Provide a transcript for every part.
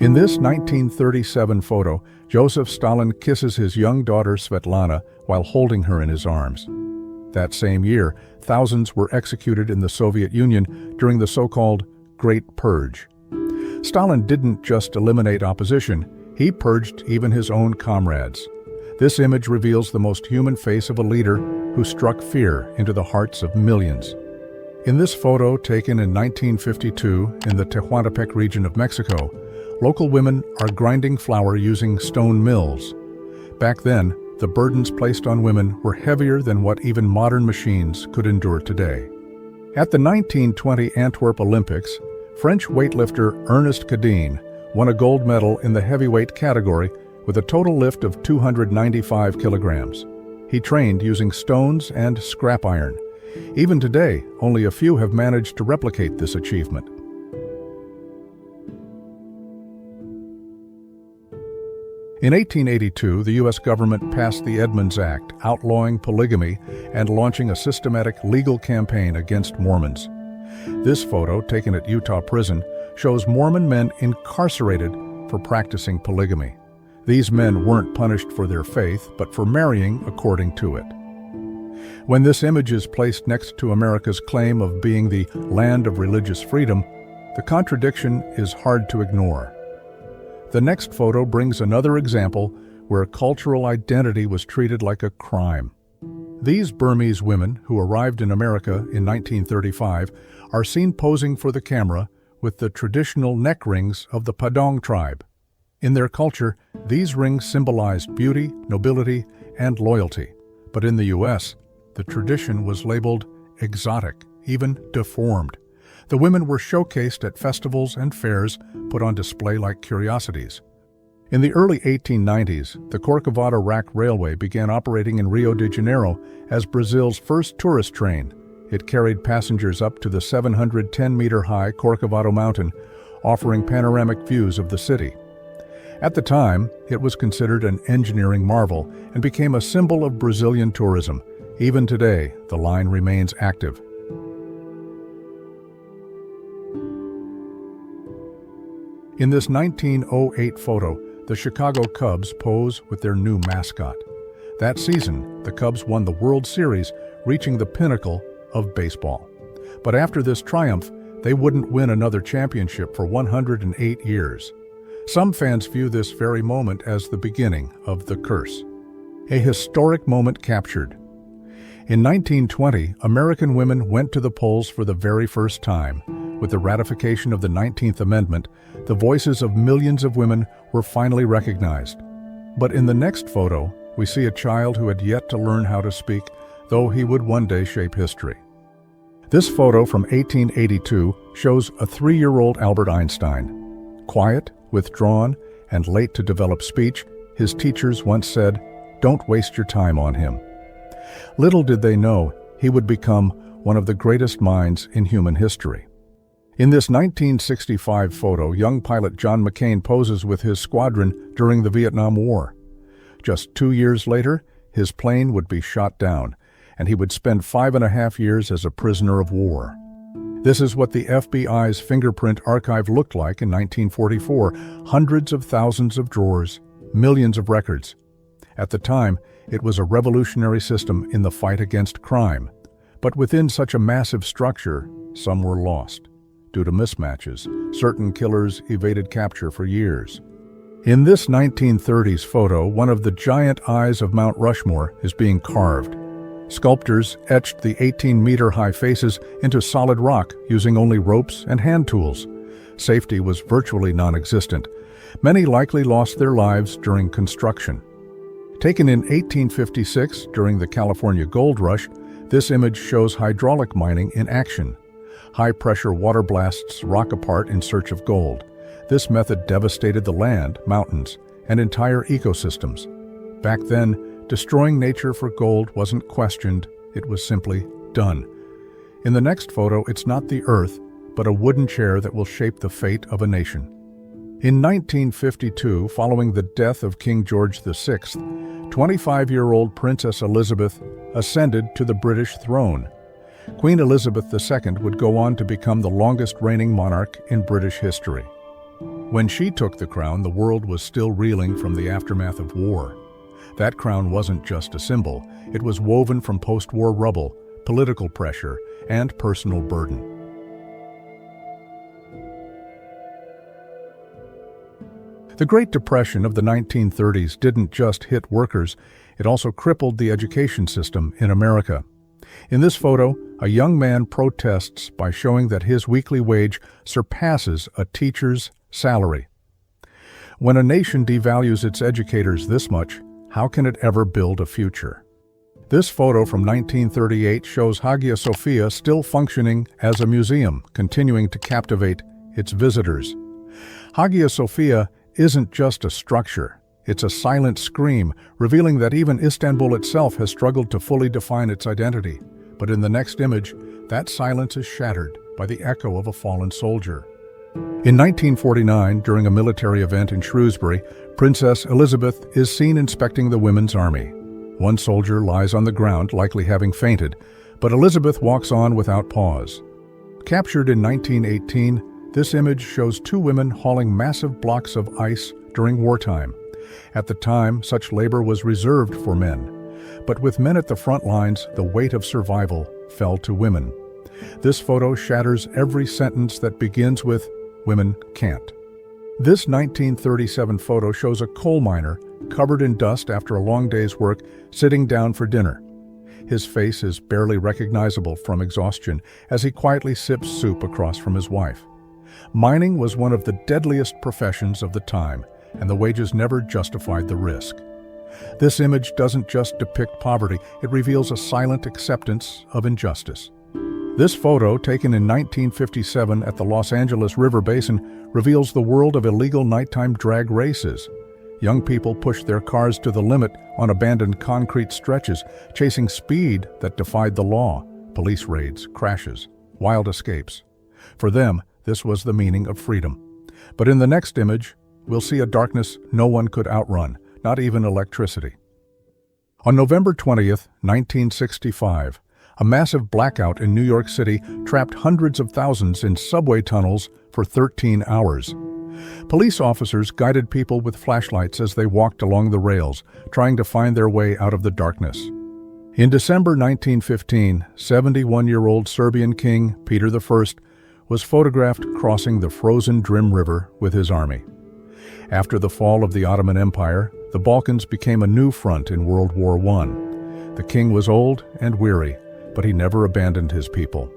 In this 1937 photo, Joseph Stalin kisses his young daughter Svetlana while holding her in his arms. That same year, thousands were executed in the Soviet Union during the so-called Great Purge. Stalin didn't just eliminate opposition, he purged even his own comrades. This image reveals the most human face of a leader who struck fear into the hearts of millions. In this photo, taken in 1952 in the Tehuantepec region of Mexico, local women are grinding flour using stone mills. Back then, the burdens placed on women were heavier than what even modern machines could endure today. At the 1920 Antwerp Olympics, French weightlifter Ernest Cadine won a gold medal in the heavyweight category with a total lift of 295 kilograms. He trained using stones and scrap iron. Even today, only a few have managed to replicate this achievement. In 1882, the U.S. government passed the Edmunds Act, outlawing polygamy and launching a systematic legal campaign against Mormons. This photo, taken at Utah prison, shows Mormon men incarcerated for practicing polygamy. These men weren't punished for their faith, but for marrying according to it. When this image is placed next to America's claim of being the land of religious freedom, the contradiction is hard to ignore. The next photo brings another example where cultural identity was treated like a crime. These Burmese women, who arrived in America in 1935, are seen posing for the camera with the traditional neck rings of the Padang tribe. In their culture, these rings symbolized beauty, nobility, and loyalty. But in the U.S., the tradition was labeled exotic, even deformed. The women were showcased at festivals and fairs, put on display like curiosities. In the early 1890s, the Corcovado-RAC Railway began operating in Rio de Janeiro as Brazil's first tourist train. It carried passengers up to the 710-meter-high Corcovado Mountain, offering panoramic views of the city. At the time, it was considered an engineering marvel and became a symbol of Brazilian tourism. Even today, the line remains active. In this 1908 photo, the Chicago Cubs pose with their new mascot. That season, the Cubs won the World Series, reaching the pinnacle of baseball. But after this triumph, they wouldn't win another championship for 108 years. Some fans view this very moment as the beginning of the curse. A historic moment captured. In 1920, American women went to the polls for the very first time. With the ratification of the 19th Amendment, the voices of millions of women were finally recognized. But in the next photo, we see a child who had yet to learn how to speak, though he would one day shape history. This photo from 1882 shows a 3-year-old Albert Einstein. Quiet, withdrawn, and late to develop speech, his teachers once said, "Don't waste your time on him." Little did they know he would become one of the greatest minds in human history. In this 1965 photo, young pilot John McCain poses with his squadron during the Vietnam War. Just 2 years later, his plane would be shot down, and he would spend 5.5 years as a prisoner of war. This is what the FBI's fingerprint archive looked like in 1944. Hundreds of thousands of drawers, millions of records. At the time, it was a revolutionary system in the fight against crime. But within such a massive structure, some were lost. Due to mismatches, certain killers evaded capture for years. In this 1930s photo, one of the giant eyes of Mount Rushmore is being carved. Sculptors etched the 18-meter-high faces into solid rock using only ropes and hand tools. Safety was virtually non-existent. Many likely lost their lives during construction. Taken in 1856 during the California Gold Rush, this image shows hydraulic mining in action. High-pressure water blasts rock apart in search of gold. This method devastated the land, mountains, and entire ecosystems. Back then, destroying nature for gold wasn't questioned, it was simply done. In the next photo, it's not the earth, but a wooden chair that will shape the fate of a nation. In 1952, following the death of King George VI, 25-year-old Princess Elizabeth ascended to the British throne. Queen Elizabeth II would go on to become the longest reigning monarch in British history. When she took the crown, the world was still reeling from the aftermath of war. That crown wasn't just a symbol, it was woven from post-war rubble, political pressure, and personal burden. The Great Depression of the 1930s didn't just hit workers, it also crippled the education system in America. In this photo, a young man protests by showing that his weekly wage surpasses a teacher's salary. When a nation devalues its educators this much, how can it ever build a future? This photo from 1938 shows Hagia Sophia still functioning as a museum, continuing to captivate its visitors. Hagia Sophia isn't just a structure, it's a silent scream, revealing that even Istanbul itself has struggled to fully define its identity. But in the next image, that silence is shattered by the echo of a fallen soldier. In 1949, during a military event in Shrewsbury, Princess Elizabeth is seen inspecting the women's army. One soldier lies on the ground, likely having fainted, but Elizabeth walks on without pause. Captured in 1918, this image shows two women hauling massive blocks of ice during wartime. At the time, such labor was reserved for men. But with men at the front lines, the weight of survival fell to women. This photo shatters every sentence that begins with, "Women can't." This 1937 photo shows a coal miner, covered in dust after a long day's work, sitting down for dinner. His face is barely recognizable from exhaustion as he quietly sips soup across from his wife. Mining was one of the deadliest professions of the time, and the wages never justified the risk. This image doesn't just depict poverty, it reveals a silent acceptance of injustice. This photo, taken in 1957 at the Los Angeles River Basin, reveals the world of illegal nighttime drag races. Young people push their cars to the limit on abandoned concrete stretches, chasing speed that defied the law. Police raids, crashes, wild escapes. For them, this was the meaning of freedom. But in the next image, we'll see a darkness no one could outrun, not even electricity. On November 20th, 1965, a massive blackout in New York City trapped hundreds of thousands in subway tunnels for 13 hours. Police officers guided people with flashlights as they walked along the rails, trying to find their way out of the darkness. In December 1915, 71-year-old Serbian King Peter I was photographed crossing the frozen Drim River with his army. After the fall of the Ottoman Empire, the Balkans became a new front in World War I. The king was old and weary, but he never abandoned his people.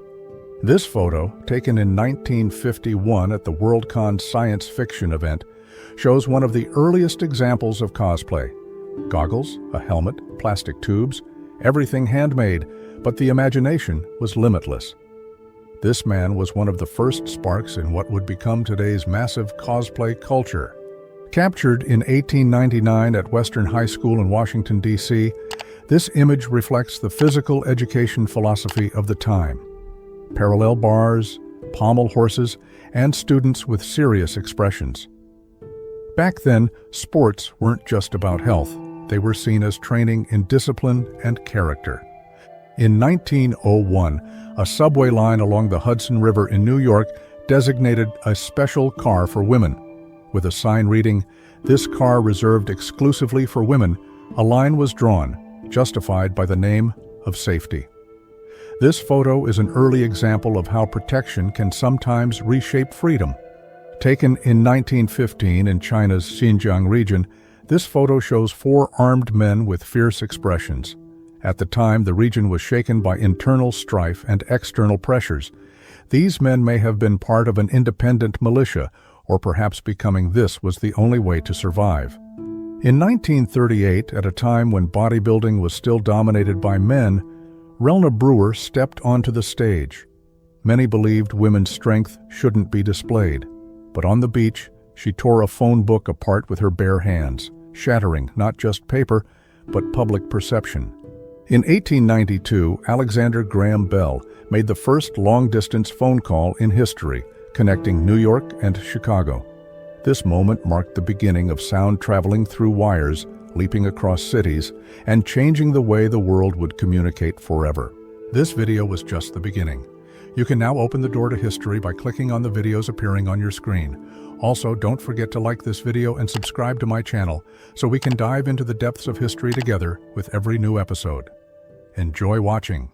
This photo, taken in 1951 at the Worldcon science fiction event, shows one of the earliest examples of cosplay. Goggles, a helmet, plastic tubes, everything handmade, but the imagination was limitless. This man was one of the first sparks in what would become today's massive cosplay culture. Captured in 1899 at Western High School in Washington, D.C., this image reflects the physical education philosophy of the time. Parallel bars, pommel horses, and students with serious expressions. Back then, sports weren't just about health. They were seen as training in discipline and character. In 1901, a subway line along the Hudson River in New York designated a special car for women. With a sign reading, "This car reserved exclusively for women," a line was drawn, justified by the name of safety. This photo is an early example of how protection can sometimes reshape freedom. Taken in 1915 in China's Xinjiang region, this photo shows four armed men with fierce expressions. At the time, the region was shaken by internal strife and external pressures. These men may have been part of an independent militia, or perhaps becoming this was the only way to survive. In 1938, at a time when bodybuilding was still dominated by men, Relna Brewer stepped onto the stage. Many believed women's strength shouldn't be displayed, but on the beach, she tore a phone book apart with her bare hands, shattering not just paper, but public perception. In 1892, Alexander Graham Bell made the first long-distance phone call in history, connecting New York and Chicago. This moment marked the beginning of sound traveling through wires, leaping across cities, and changing the way the world would communicate forever. This video was just the beginning. You can now open the door to history by clicking on the videos appearing on your screen. Also, don't forget to like this video and subscribe to my channel so we can dive into the depths of history together with every new episode. Enjoy watching.